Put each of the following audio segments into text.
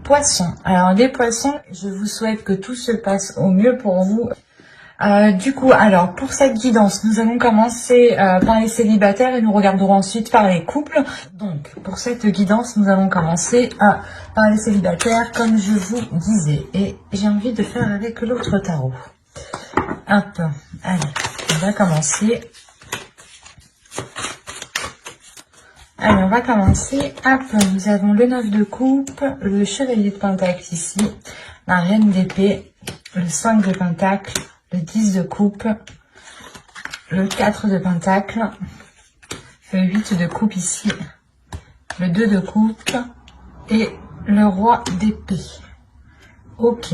Poissons. Alors les poissons, je vous souhaite que tout se passe au mieux pour vous. Du coup, alors pour cette guidance, nous allons commencer par les célibataires et nous regarderons ensuite par les couples. Donc pour cette guidance, nous allons commencer par les célibataires comme je vous disais. Et j'ai envie de faire avec l'autre tarot. Hop, allez, on va commencer. Allez, on va commencer. Hop, nous avons le 9 de coupe, le chevalier de pentacle ici, la reine d'épée, le 5 de pentacle, le 10 de coupe, le 4 de pentacle, le 8 de coupe ici, le 2 de coupe et le roi d'épée. Ok.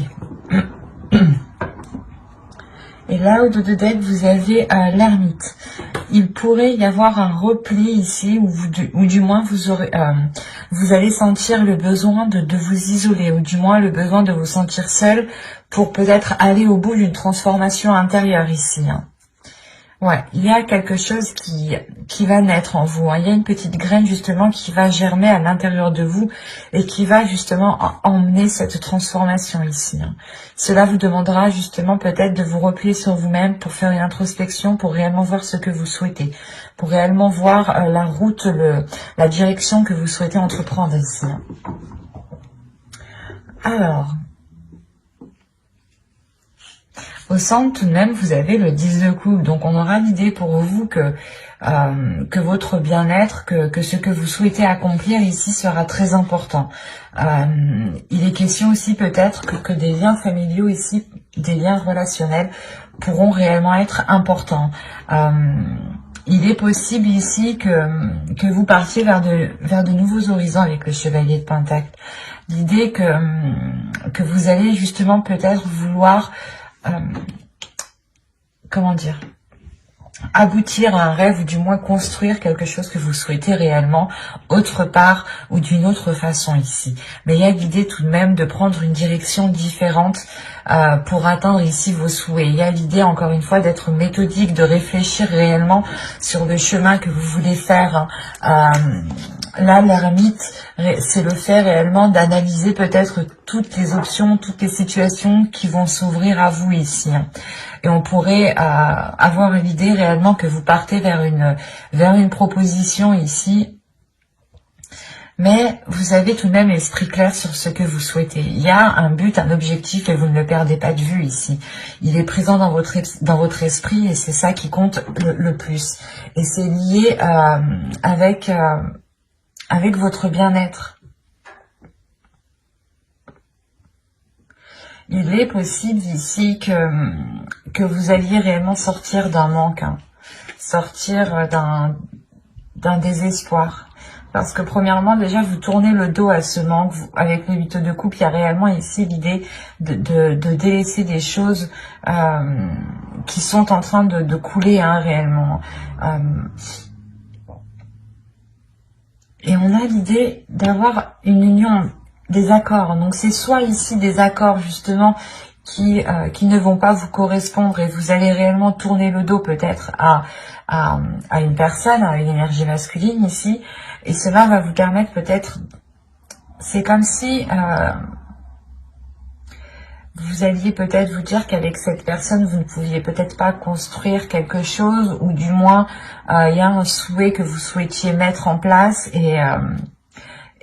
Et là, au dos de deck, vous avez l'ermite. Il pourrait y avoir un repli ici, ou du moins vous allez sentir le besoin de vous isoler, ou du moins le besoin de vous sentir seul pour peut-être aller au bout d'une transformation intérieure ici. Hein. Ouais, il y a quelque chose qui va naître en vous. Hein. Il y a une petite graine justement qui va germer à l'intérieur de vous et qui va justement emmener cette transformation ici. Hein. Cela vous demandera justement peut-être de vous replier sur vous-même pour faire une introspection, pour réellement voir ce que vous souhaitez, pour réellement voir la route, la direction que vous souhaitez entreprendre ici. Hein. Alors, au centre, tout de même, vous avez le 10 de coupe. Donc, on aura l'idée pour vous que votre bien-être, que ce que vous souhaitez accomplir ici sera très important. Il est question aussi peut-être que des liens familiaux ici, des liens relationnels, pourront réellement être importants. Il est possible ici que vous partiez vers de nouveaux horizons avec le chevalier de pentacle. L'idée que vous allez justement peut-être vouloir... comment dire, aboutir à un rêve ou du moins construire quelque chose que vous souhaitez réellement autre part ou d'une autre façon ici. Mais il y a l'idée tout de même de prendre une direction différente pour atteindre ici vos souhaits. Il y a l'idée encore une fois d'être méthodique, de réfléchir réellement sur le chemin que vous voulez faire. Là, l'ermite, c'est le fait réellement d'analyser peut-être toutes les options, toutes les situations qui vont s'ouvrir à vous ici. Et on pourrait avoir l'idée réellement que vous partez vers une proposition ici. Mais vous avez tout de même l'esprit clair sur ce que vous souhaitez. Il y a un but, un objectif et vous ne le perdez pas de vue ici. Il est présent dans votre esprit et c'est ça qui compte le plus. Et c'est lié avec votre bien-être. Il est possible ici que vous alliez réellement sortir d'un manque, hein, sortir d'un désespoir. Parce que premièrement, déjà, vous tournez le dos à ce manque. Avec le 8 de coupe, il y a réellement ici l'idée de délaisser des choses qui sont en train de couler hein, réellement. Et on a l'idée d'avoir une union, des accords. Donc c'est soit ici des accords justement qui ne vont pas vous correspondre et vous allez réellement tourner le dos peut-être à une personne, à une énergie masculine ici. Et cela va vous permettre peut-être, c'est comme si vous alliez peut-être vous dire qu'avec cette personne, vous ne pouviez peut-être pas construire quelque chose, ou du moins, il y a un souhait que vous souhaitiez mettre en place, et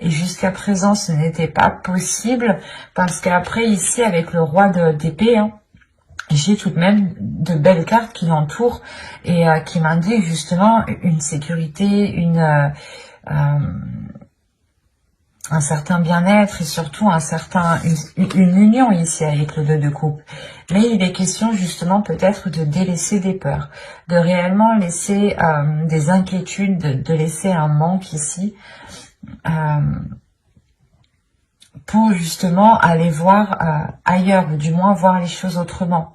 jusqu'à présent, ce n'était pas possible, parce qu'après, ici, avec le roi d'épée, hein, j'ai tout de même de belles cartes qui l'entourent, et qui m'indiquent justement une sécurité, un certain bien-être et surtout une union ici avec le 2 de coupe. Mais il est question justement peut-être de délaisser des peurs, de réellement laisser des inquiétudes, de laisser un manque ici pour justement aller voir ailleurs, ou du moins voir les choses autrement.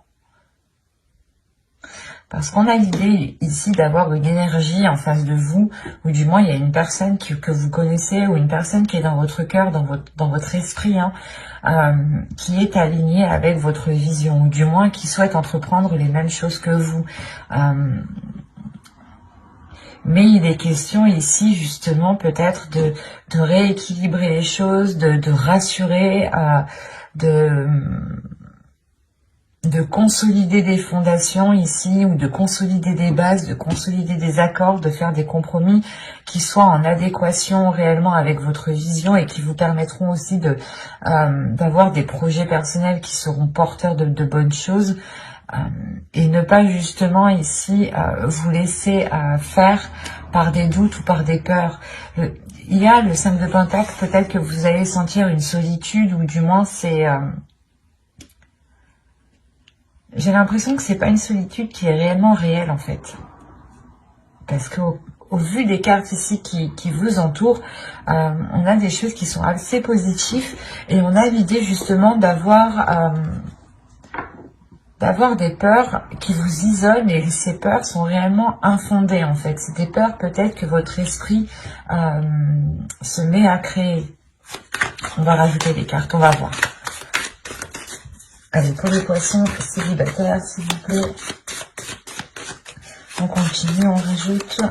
Parce qu'on a l'idée ici d'avoir une énergie en face de vous, ou du moins il y a une personne que vous connaissez, ou une personne qui est dans votre cœur, dans votre esprit, hein, qui est alignée avec votre vision, ou du moins qui souhaite entreprendre les mêmes choses que vous. Mais il est question ici justement peut-être de rééquilibrer les choses, de rassurer, de consolider des fondations ici, ou de consolider des bases, de consolider des accords, de faire des compromis qui soient en adéquation réellement avec votre vision et qui vous permettront aussi d'avoir des projets personnels qui seront porteurs de bonnes choses, et ne pas justement ici vous laisser faire par des doutes ou par des peurs. Il y a le 5 de Pentacle, peut-être que vous allez sentir une solitude, ou du moins c'est... j'ai l'impression que c'est pas une solitude qui est réellement réelle en fait. Parce que au vu des cartes ici qui vous entourent, on a des choses qui sont assez positives, et on a l'idée justement d'avoir des peurs qui vous isolent, et ces peurs sont réellement infondées en fait. C'est des peurs peut-être que votre esprit se met à créer. On va rajouter des cartes, on va voir. Allez, pour les poissons célibataires, s'il vous plaît. On continue, on rajoute.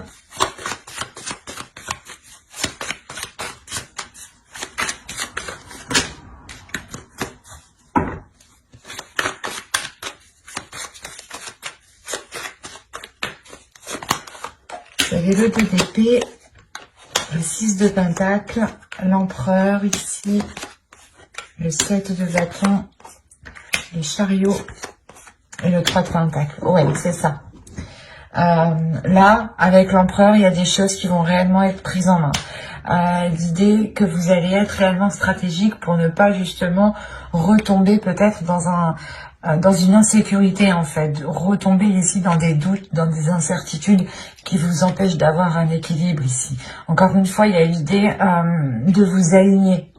Vous avez le 2 d'épée, le 6 de Pentacle, l'empereur ici, le 7 de bâton, les chariots et le 3 de Pentacle. Ouais, c'est ça. Là, avec l'empereur, il y a des choses qui vont réellement être prises en main. L'idée que vous allez être réellement stratégique pour ne pas justement retomber peut-être dans une insécurité en fait, retomber ici dans des doutes, dans des incertitudes qui vous empêchent d'avoir un équilibre ici. Encore une fois, il y a l'idée de vous aligner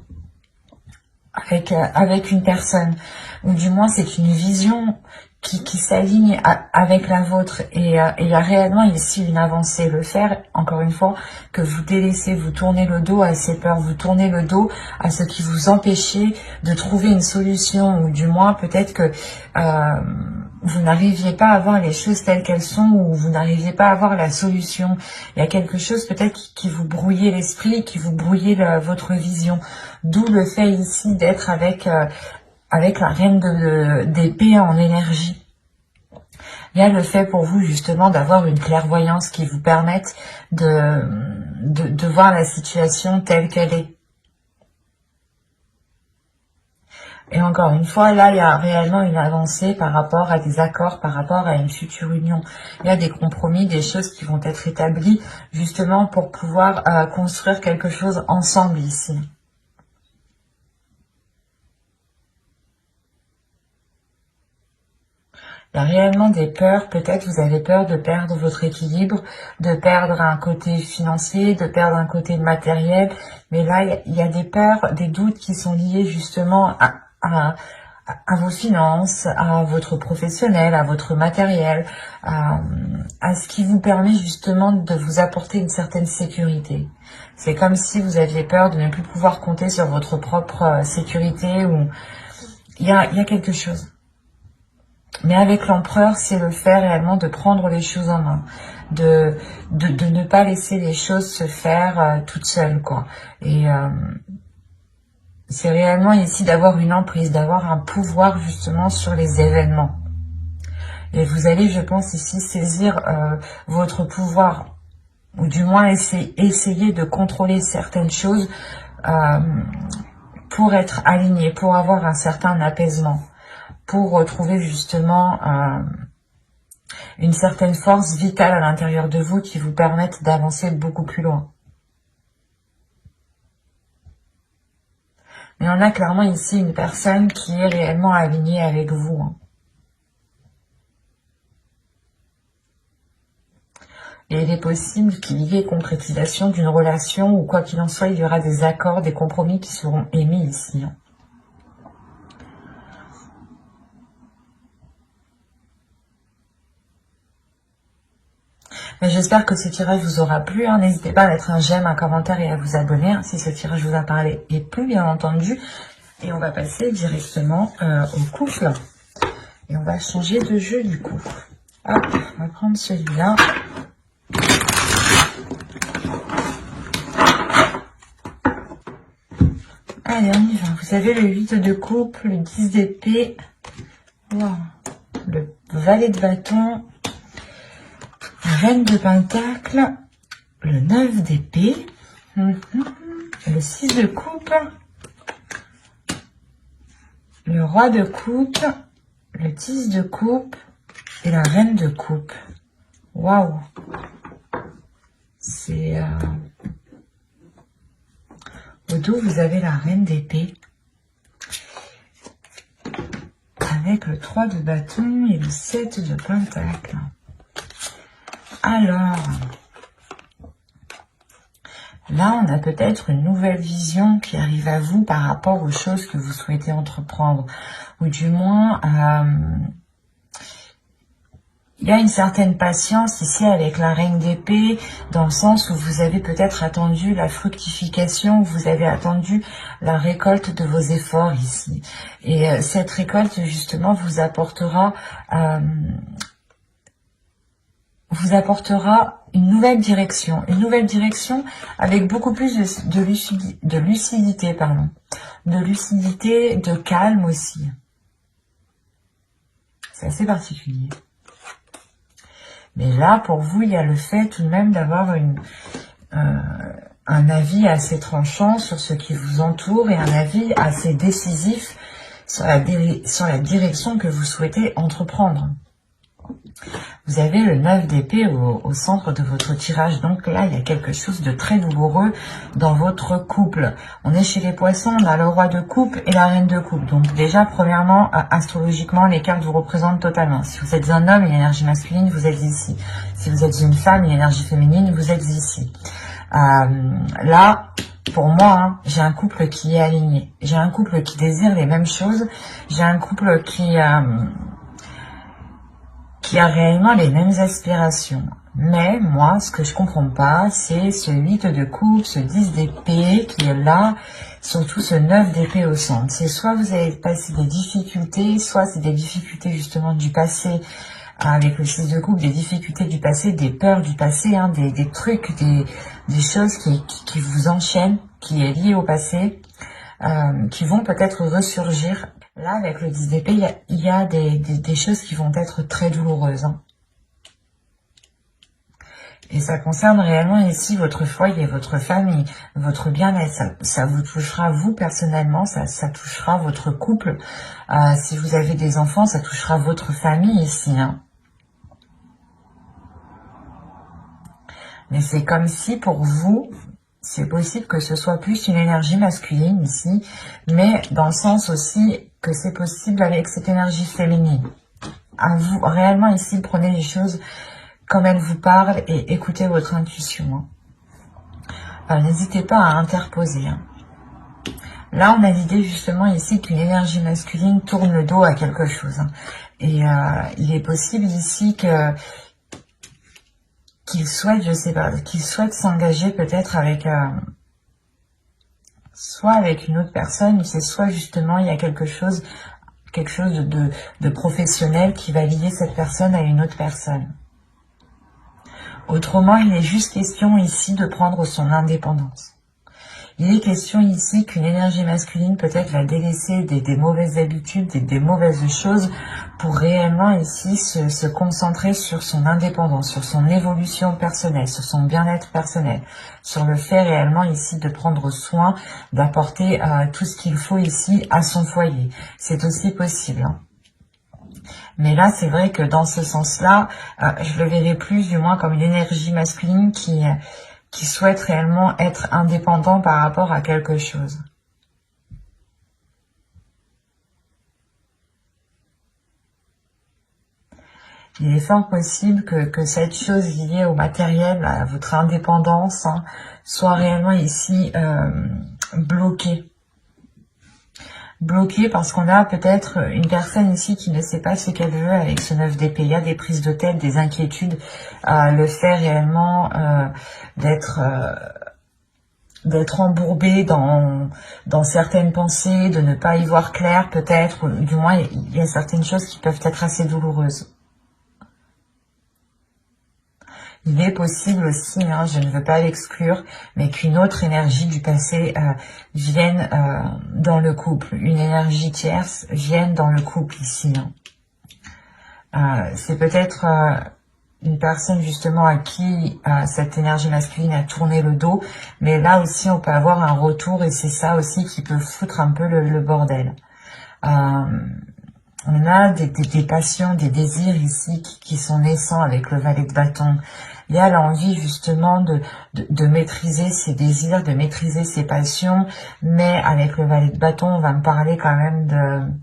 avec une personne, ou du moins c'est une vision qui s'aligne avec la vôtre, et il y a réellement ici une avancée. Le faire, encore une fois, que vous délaissez, vous tournez le dos à ces peurs, vous tournez le dos à ce qui vous empêchait de trouver une solution, ou du moins peut-être que vous n'arriviez pas à voir les choses telles qu'elles sont, ou vous n'arriviez pas à voir la solution. Il y a quelque chose peut-être qui vous brouillait l'esprit, qui vous brouillait votre vision. D'où le fait ici d'être avec la reine d'épée en énergie. Il y a le fait pour vous justement d'avoir une clairvoyance qui vous permette de voir la situation telle qu'elle est. Et encore une fois, là, il y a réellement une avancée par rapport à des accords, par rapport à une future union. Il y a des compromis, des choses qui vont être établies justement pour pouvoir construire quelque chose ensemble ici. Il y a réellement des peurs, peut-être vous avez peur de perdre votre équilibre, de perdre un côté financier, de perdre un côté matériel, mais là il y a des peurs, des doutes qui sont liés justement à vos finances, à votre professionnel, à votre matériel, à ce qui vous permet justement de vous apporter une certaine sécurité. C'est comme si vous aviez peur de ne plus pouvoir compter sur votre propre sécurité, ou il y a quelque chose. Mais avec l'empereur, c'est le fait réellement de prendre les choses en main, de ne pas laisser les choses se faire toutes seules, quoi. Et c'est réellement ici d'avoir une emprise, d'avoir un pouvoir justement sur les événements. Et vous allez, je pense, ici saisir votre pouvoir, ou du moins essayer de contrôler certaines choses pour être aligné, pour avoir un certain apaisement, pour retrouver justement une certaine force vitale à l'intérieur de vous qui vous permette d'avancer beaucoup plus loin. Mais on a clairement ici une personne qui est réellement alignée avec vous, hein. Et il est possible qu'il y ait concrétisation d'une relation, ou quoi qu'il en soit, il y aura des accords, des compromis qui seront émis ici, hein. J'espère que ce tirage vous aura plu, hein. N'hésitez pas à mettre un j'aime, un commentaire et à vous abonner, hein, si ce tirage vous a parlé et plu, bien entendu. Et on va passer directement au couple. Et on va changer de jeu du coup. Hop, on va prendre celui-là. Allez, on y va. Vous avez le 8 de coupe, le 10 d'épée, wow, le valet de bâton, la reine de pentacle, le 9 d'épée, le 6 de coupe, le roi de coupe, le 10 de coupe et la reine de coupe. Waouh! C'est... Au dos, vous avez la reine d'épée. Avec le 3 de bâton et le 7 de pentacle. Alors... Là, on a peut-être une nouvelle vision qui arrive à vous par rapport aux choses que vous souhaitez entreprendre. Ou du moins, il y a une certaine patience ici avec la reine d'épée, dans le sens où vous avez peut-être attendu la fructification, vous avez attendu la récolte de vos efforts ici. Et cette récolte, justement, vous apportera une nouvelle direction avec beaucoup plus de lucidité, de calme aussi. C'est assez particulier. Mais là, pour vous, il y a le fait tout de même d'avoir un avis assez tranchant sur ce qui vous entoure et un avis assez décisif sur la direction que vous souhaitez entreprendre. Vous avez le 9 d'épée au centre de votre tirage. Donc là, il y a quelque chose de très douloureux dans votre couple. On est chez les poissons, on a le roi de coupe et la reine de coupe. Donc déjà, premièrement, astrologiquement, les cartes vous représentent totalement. Si vous êtes un homme, une énergie masculine, vous êtes ici. Si vous êtes une femme, une énergie féminine, vous êtes ici. Là, pour moi, hein, j'ai un couple qui est aligné. J'ai un couple qui désire les mêmes choses. J'ai un couple qui a réellement les mêmes aspirations. Mais moi, ce que je comprends pas, c'est ce 8 de coupe, ce 10 d'épée qui est là, surtout ce 9 d'épée au centre. C'est soit vous avez passé des difficultés, soit c'est des difficultés justement du passé, avec le 6 de coupe, des difficultés du passé, des peurs du passé, hein, des trucs, des choses qui vous enchaînent, qui est lié au passé, qui vont peut-être ressurgir. Là, avec le 10 d'épée, il y a des choses qui vont être très douloureuses. Hein. Et ça concerne réellement ici votre foyer, votre famille, votre bien-être. Ça vous touchera vous personnellement, ça touchera votre couple. Si vous avez des enfants, ça touchera votre famille ici. Hein. Mais c'est comme si pour vous... C'est possible que ce soit plus une énergie masculine ici, mais dans le sens aussi que c'est possible avec cette énergie féminine. À vous, réellement ici, prenez les choses comme elles vous parlent et écoutez votre intuition. N'hésitez pas à interposer. Hein. Là, on a l'idée justement ici qu'une énergie masculine tourne le dos à quelque chose. Hein. Et il est possible ici que... qu'il souhaite, je sais pas, qu'il souhaite s'engager peut-être avec, soit avec une autre personne, ou c'est soit justement il y a quelque chose de professionnel qui va lier cette personne à une autre personne. Autrement, il est juste question ici de prendre son indépendance. Il est question ici qu'une énergie masculine peut-être va délaisser des mauvaises habitudes, des mauvaises choses pour réellement ici se concentrer sur son indépendance, sur son évolution personnelle, sur son bien-être personnel, sur le fait réellement ici de prendre soin, d'apporter tout ce qu'il faut ici à son foyer. C'est aussi possible. Hein. Mais là, c'est vrai que dans ce sens-là, je le verrai plus du moins comme une énergie masculine qui souhaite réellement être indépendant par rapport à quelque chose. Il est fort possible que cette chose liée au matériel, à votre indépendance, hein, soit réellement ici bloquée. Bloquée parce qu'on a peut-être une personne ici qui ne sait pas ce qu'elle veut avec ce 9 d'épée. Il y a des prises de tête, des inquiétudes, le fait réellement d'être embourbé dans certaines pensées, de ne pas y voir clair peut-être, ou du moins il y a certaines choses qui peuvent être assez douloureuses. Il est possible aussi, hein, je ne veux pas l'exclure, mais qu'une autre énergie du passé vienne dans le couple. Une énergie tierce vienne dans le couple ici. C'est peut-être une personne justement à qui cette énergie masculine a tourné le dos, mais là aussi on peut avoir un retour et c'est ça aussi qui peut foutre un peu le bordel. On a des passions, des désirs ici qui sont naissants avec le valet de bâton. Il y a l'envie justement de maîtriser ses désirs, de maîtriser ses passions, mais avec le valet de bâton, on va me parler quand même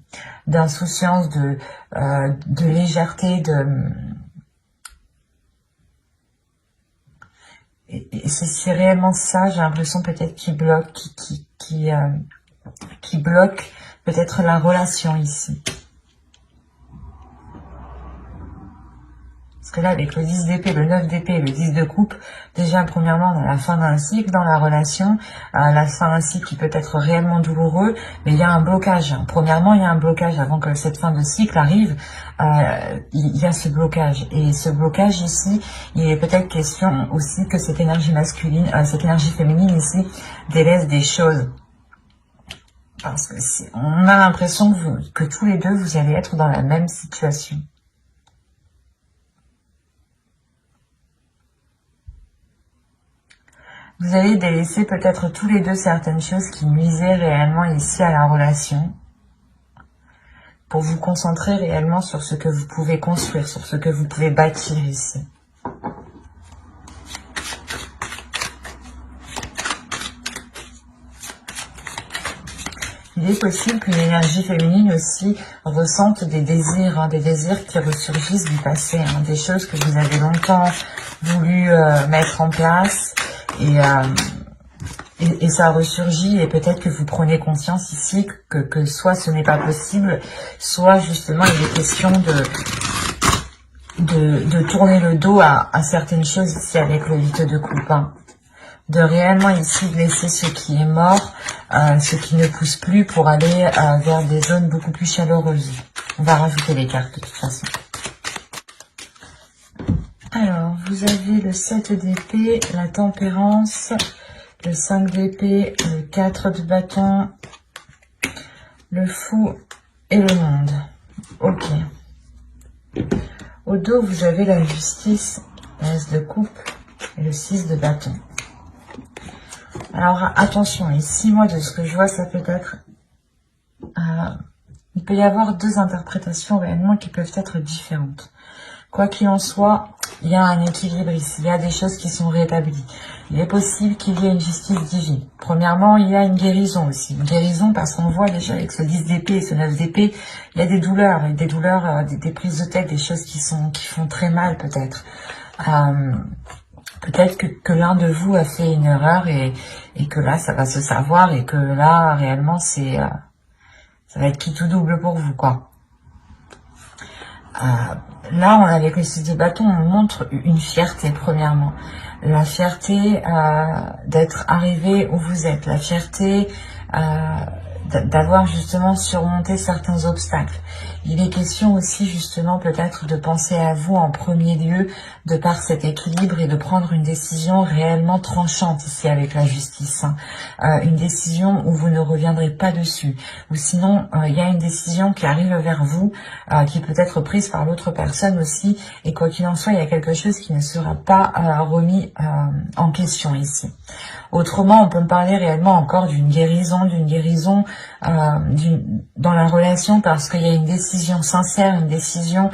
d'insouciance, de légèreté, et c'est réellement ça, j'ai l'impression peut-être qui bloque, qui bloque peut-être la relation ici. Parce que là, avec le 10 d'épée, le 9 d'épée et le 10 de coupe, déjà, premièrement, on a la fin d'un cycle dans la relation, la fin d'un cycle qui peut être réellement douloureux, mais il y a un blocage. Premièrement, il y a un blocage avant que cette fin de cycle arrive, il y a ce blocage. Et ce blocage ici, il est peut-être question aussi que cette énergie masculine, cette énergie féminine ici, délaisse des choses. Parce que on a l'impression que tous les deux, vous allez être dans la même situation. Vous allez délaisser peut-être tous les deux certaines choses qui nuisaient réellement ici à la relation pour vous concentrer réellement sur ce que vous pouvez construire, sur ce que vous pouvez bâtir ici. Il est possible qu'une énergie féminine aussi ressente des désirs qui ressurgissent du passé, des choses que vous avez longtemps voulu mettre en place. Et ça ressurgit et peut-être que vous prenez conscience ici que soit ce n'est pas possible, soit justement il est question de tourner le dos à certaines choses ici avec le 8 de coupe. De réellement ici laisser ce qui est mort, ce qui ne pousse plus pour aller vers des zones beaucoup plus chaleureuses. On va rajouter les cartes de toute façon. Alors, vous avez le 7 d'épée, la tempérance, le 5 d'épée, le 4 de bâton, le fou et le monde. Ok. Au dos, vous avez la justice, l'as de coupe et le 6 de bâton. Alors, attention, ici, moi, de ce que je vois, ça peut être... il peut y avoir deux interprétations réellement qui peuvent être différentes. Quoi qu'il en soit, il y a un équilibre ici, il y a des choses qui sont rétablies. Il est possible qu'il y ait une justice divine. Premièrement, il y a une guérison aussi. Une guérison parce qu'on voit déjà avec ce 10 d'épée et ce 9 d'épée, il y a des douleurs, des prises de tête, des choses qui font très mal peut-être. Peut-être que l'un de vous a fait une erreur et que là, ça va se savoir et que là, réellement, ça va être qui tout double pour vous, quoi. Là, avec le 6 de bâton, on montre une fierté, premièrement. La fierté d'être arrivé où vous êtes. La fierté d'avoir justement surmonté certains obstacles. Il est question aussi justement peut-être de penser à vous en premier lieu de par cet équilibre et de prendre une décision réellement tranchante ici avec la justice. Une décision où vous ne reviendrez pas dessus. Ou sinon, il y a une décision qui arrive vers vous, qui peut être prise par l'autre personne aussi. Et quoi qu'il en soit, il y a quelque chose qui ne sera pas remis en question ici. Autrement, on peut me parler réellement encore d'une guérison dans la relation parce qu'il y a une décision sincère, une décision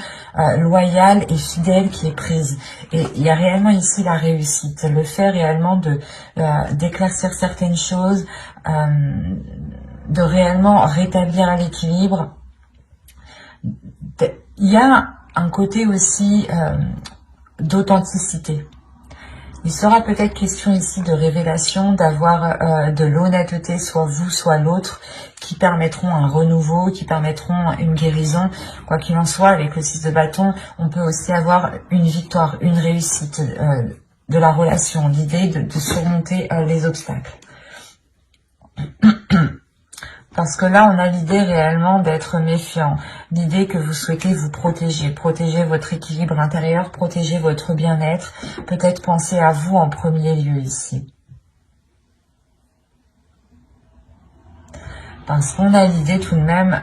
loyale et fidèle qui est prise. Et il y a réellement ici la réussite, le fait réellement d'éclaircir certaines choses, de réellement rétablir l'équilibre. Il y a un côté aussi d'authenticité. Il sera peut-être question ici de révélation, d'avoir de l'honnêteté, soit vous, soit l'autre, qui permettront un renouveau, qui permettront une guérison. Quoi qu'il en soit, avec le 6 de bâton, on peut aussi avoir une victoire, une réussite de la relation, l'idée de surmonter les obstacles. Parce que là, on a l'idée réellement d'être méfiant, l'idée que vous souhaitez vous protéger, protéger votre équilibre intérieur, protéger votre bien-être, peut-être penser à vous en premier lieu ici. Parce qu'on a l'idée tout de même,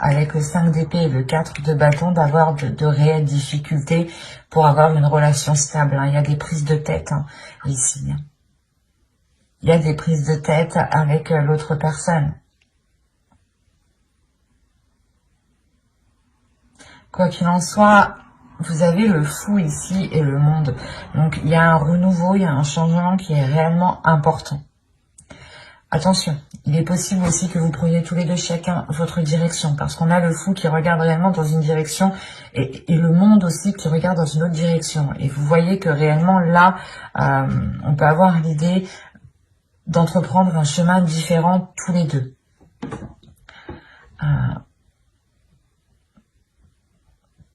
avec le 5 d'épée et le 4 de bâton, d'avoir de réelles difficultés pour avoir une relation stable. Il y a des prises de tête ici. Il y a des prises de tête avec l'autre personne. Quoi qu'il en soit, vous avez le fou ici et le monde. Donc il y a un renouveau, il y a un changement qui est réellement important. Attention, il est possible aussi que vous preniez tous les deux chacun votre direction, parce qu'on a le fou qui regarde réellement dans une direction et le monde aussi qui regarde dans une autre direction. Et vous voyez que réellement là, on peut avoir l'idée d'entreprendre un chemin différent tous les deux.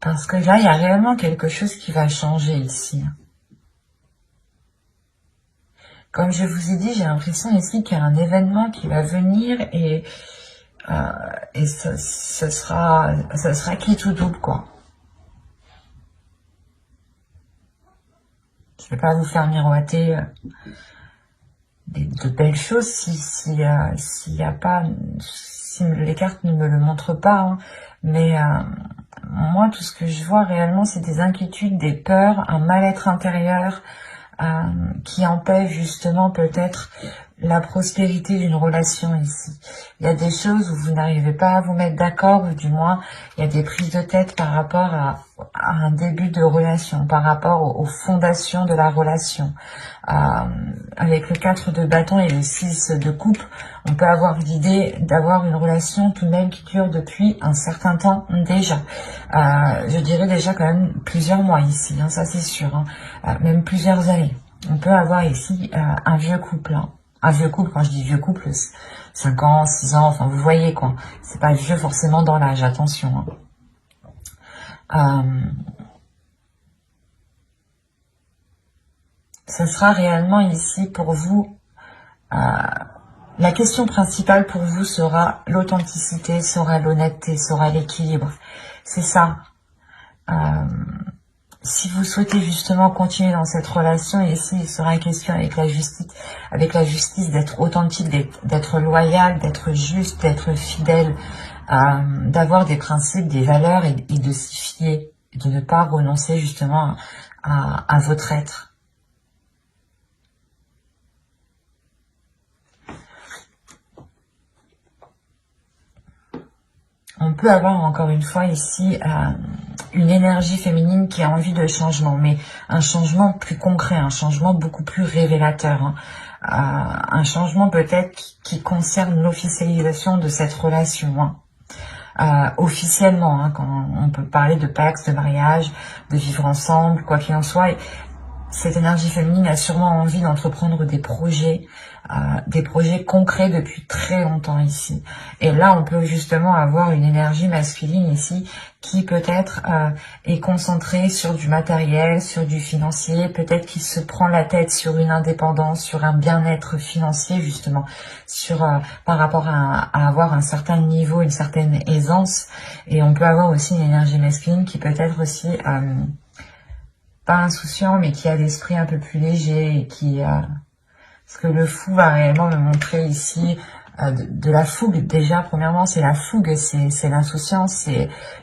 Parce que là, il y a réellement quelque chose qui va changer ici. Comme je vous ai dit, j'ai l'impression ici qu'il y a un événement qui va venir et ce sera quitte ou double, quoi. Je vais pas vous faire miroiter de belles choses si les cartes ne me le montrent pas, mais moi, tout ce que je vois réellement, c'est des inquiétudes, des peurs, un mal-être intérieur qui empêche justement peut-être la prospérité d'une relation ici. Il y a des choses où vous n'arrivez pas à vous mettre d'accord, ou du moins, il y a des prises de tête par rapport à un début de relation, par rapport aux fondations de la relation. Avec le 4 de bâton et le 6 de coupe, on peut avoir l'idée d'avoir une relation tout de même qui dure depuis un certain temps déjà. Je dirais déjà quand même plusieurs mois ici, ça c'est sûr, même plusieurs années. On peut avoir ici un vieux couple. Un vieux couple, quand je dis vieux couple, 5 ans, 6 ans, enfin vous voyez quoi. C'est pas vieux forcément dans l'âge, attention. Ce sera réellement ici pour vous, la question principale pour vous sera l'authenticité, sera l'honnêteté, sera l'équilibre. C'est ça. Si vous souhaitez justement continuer dans cette relation, ici il sera question avec la justice d'être authentique, d'être loyal, d'être juste, d'être fidèle, d'avoir des principes, des valeurs et de s'y fier, de ne pas renoncer justement à votre être. On peut avoir encore une fois ici une énergie féminine qui a envie de changement, mais un changement plus concret, un changement beaucoup plus révélateur, un changement peut-être qui concerne l'officialisation de cette relation, officiellement, quand on peut parler de pacte, de mariage, de vivre ensemble, quoi qu'il en soit. Cette énergie féminine a sûrement envie d'entreprendre des projets concrets depuis très longtemps ici. Et là, on peut justement avoir une énergie masculine ici qui peut-être est concentrée sur du matériel, sur du financier, peut-être qu'il se prend la tête sur une indépendance, sur un bien-être financier justement, sur par rapport à avoir un certain niveau, une certaine aisance. Et on peut avoir aussi une énergie masculine qui peut être aussi pas insouciant, mais qui a l'esprit un peu plus léger et qui parce que le fou va réellement me montrer ici de la fougue. Déjà, premièrement, c'est la fougue, c'est l'insouciance,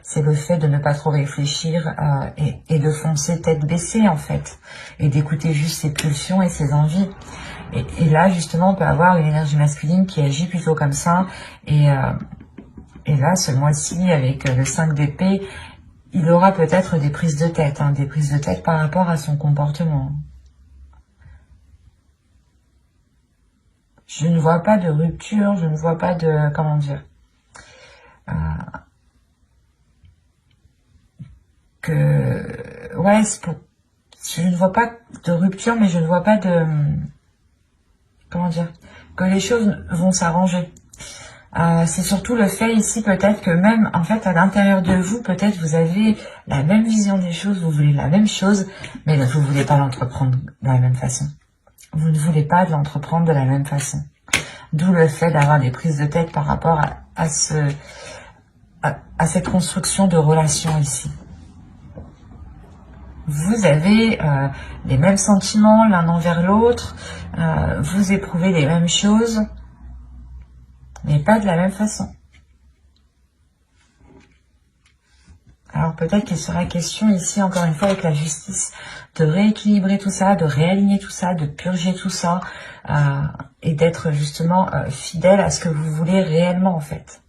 c'est le fait de ne pas trop réfléchir et de foncer tête baissée en fait, et d'écouter juste ses pulsions et ses envies. Et là, justement, on peut avoir une énergie masculine qui agit plutôt comme ça. Et là, ce mois-ci, avec le 5 d'épée, il aura peut-être des prises de tête, des prises de tête par rapport à son comportement. Je ne vois pas de rupture, je ne vois pas de... comment dire ouais, je ne vois pas de rupture, mais je ne vois pas de... comment dire que les choses vont s'arranger. C'est surtout le fait ici peut-être que même en fait à l'intérieur de vous, peut-être vous avez la même vision des choses, vous voulez la même chose, mais vous ne voulez pas l'entreprendre de la même façon. Vous ne voulez pas l'entreprendre de la même façon. D'où le fait d'avoir des prises de tête par rapport à cette construction de relation ici. Vous avez les mêmes sentiments l'un envers l'autre, vous éprouvez les mêmes choses, mais pas de la même façon. Alors peut-être qu'il sera question ici, encore une fois avec la justice, de rééquilibrer tout ça, de réaligner tout ça, de purger tout ça, et d'être justement fidèle à ce que vous voulez réellement en fait.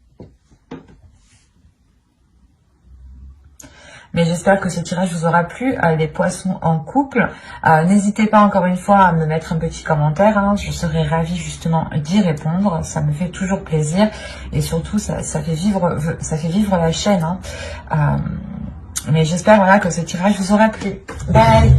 Mais j'espère que ce tirage vous aura plu, les poissons en couple. N'hésitez pas encore une fois à me mettre un petit commentaire, hein, je serai ravie justement d'y répondre, ça me fait toujours plaisir. Et surtout, ça fait vivre la chaîne. Hein. Mais j'espère voilà, que ce tirage vous aura plu. Bye!